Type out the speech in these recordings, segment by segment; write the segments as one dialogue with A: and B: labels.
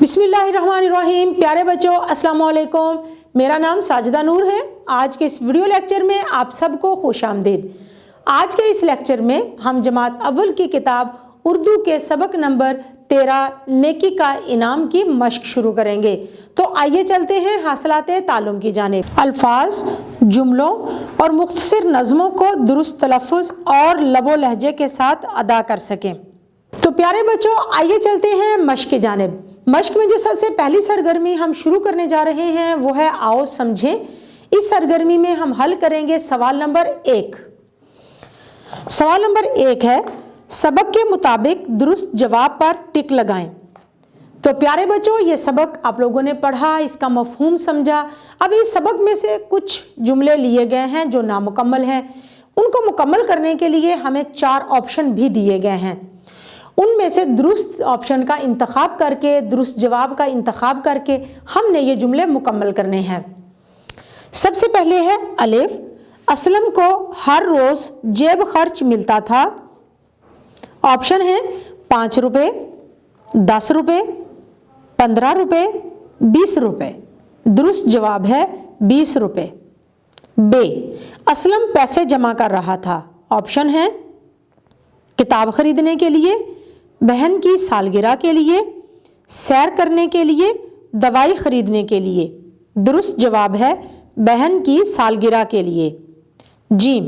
A: बिस्मिल्लाहिर्रहमानिर्रहीम। प्यारे बच्चों, अस्सलाम वालेकुम। मेरा नाम साजिदा नूर है। आज के इस वीडियो लेक्चर में आप सबको खुश आमदीद। आज के इस लेक्चर में हम जमात अव्वल की किताब उर्दू के सबक नंबर 13 नेकी का इनाम की मश्क शुरू करेंगे। तो आइए चलते हैं हासिलाते तालुम की जानिब। अल्फाज, जुमलों और मुख्तसर नज़मों को दुरुस्त तलफ़्फ़ुज़ और लबो लहजे के साथ अदा कर सकें। तो प्यारे बच्चों, आइए चलते हैं मश्क की जानिब। मश्क में जो सबसे पहली सरगर्मी हम शुरू करने जा रहे हैं वो है आओ समझें। इस सरगर्मी में हम हल करेंगे सवाल नंबर 1। सवाल नंबर 1 है, सबक के मुताबिक दुरुस्त जवाब पर टिक लगाएं। तो प्यारे बच्चों, ये सबक आप लोगों ने पढ़ा, इसका मफहूम समझा। अब इस सबक में से कुछ जुमले लिए गए हैं जो नामुकम्मल हैं। उनको मुकम्मल करने के लिए हमें 4 ऑप्शन भी दिए गए हैं। उनमें से दुरुस्त ऑप्शन का इंतखाब करके, दुरुस्त जवाब का इंतखाब करके हमने ये जुमले मुकम्मल करने हैं। सबसे पहले है अलिफ, असलम को हर रोज़ जेब खर्च मिलता था। ऑप्शन है 5 रुपये, 10 रुपये, 15 रुपये, 20 रुपये। दुरुस्त जवाब है 20 रुपये। बे, असलम पैसे जमा कर रहा था। ऑप्शन है किताब खरीदने के लिए, बहन की सालगिरह के लिए, सैर करने के लिए, दवाई खरीदने के लिए। दुरुस्त जवाब है बहन की सालगिरह के लिए। जीम,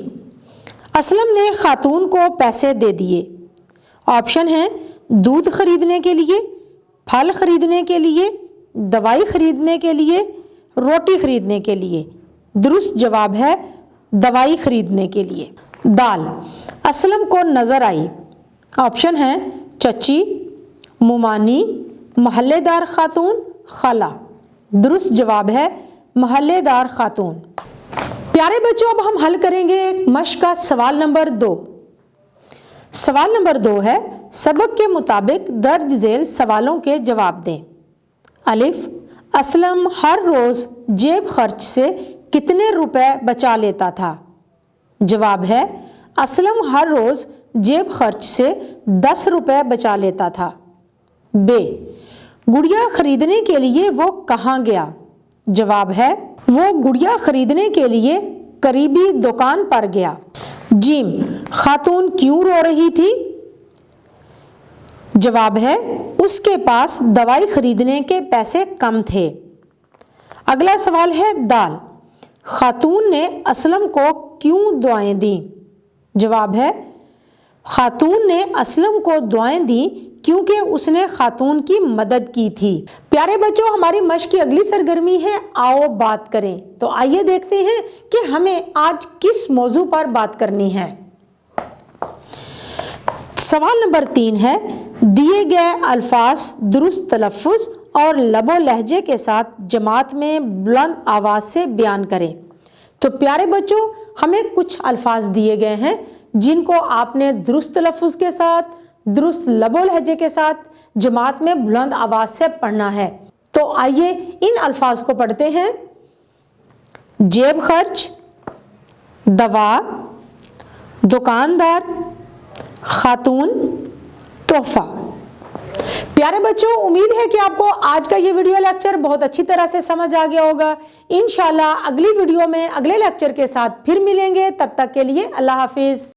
A: असलम ने खातून को पैसे दे दिए। ऑप्शन है दूध खरीदने के लिए, फल खरीदने के लिए, दवाई खरीदने के लिए, रोटी खरीदने के लिए। दुरुस्त जवाब है दवाई खरीदने के लिए। दाल, असलम को नज़र आई। ऑप्शन है चची, मुमानी, महल्लेदार खातून, खला। दुरुस्त जवाब है महल्लेदार खातून। प्यारे बच्चों, अब हम हल करेंगे मश्क का सवाल नंबर 2। सवाल नंबर 2 है, सबक के मुताबिक दर्ज झेल सवालों के जवाब दें। अलिफ, असलम हर रोज़ जेब खर्च से कितने रुपए बचा लेता था। जवाब है असलम हर रोज़ जेब खर्च से 10 रुपए बचा लेता था। बे, गुड़िया खरीदने के लिए वो कहाँ गया। जवाब है वो गुड़िया खरीदने के लिए करीबी दुकान पर गया। जीम, खातून क्यों रो रही थी। जवाब है उसके पास दवाई खरीदने के पैसे कम थे। अगला सवाल है दाल, खातून ने असलम को क्यों दुआएं दी। जवाब है खातून ने असलम को दुआएं दी क्योंकि उसने खातून की मदद की थी। प्यारे बच्चों, हमारी मश्क की अगली सरगर्मी है आओ बात करें। तो आइए देखते हैं कि हमें आज किस मौजू पर बात करनी है। सवाल नंबर 3 है, दिए गए अल्फाज दुरुस्त तलफ़्फ़ुज़ और लबो लहजे के साथ जमात में बुलंद आवाज़ से बयान करें। तो प्यारे बच्चों, हमें कुछ अल्फाज दिए गए हैं जिनको आपने दुरुस्त तलफ़्फ़ुज़ के साथ, दुरुस्त लबो लहजे के साथ जमात में बुलंद आवाज़ से पढ़ना है। तो आइए इन अल्फाज को पढ़ते हैं। जेब खर्च, दवा, दुकानदार, खातून, तोहफा। प्यारे बच्चों, उम्मीद है कि आपको आज का ये वीडियो लेक्चर बहुत अच्छी तरह से समझ आ गया होगा। इंशाल्लाह अगली वीडियो में अगले लेक्चर के साथ फिर मिलेंगे। तब तक के लिए अल्लाह हाफिज़।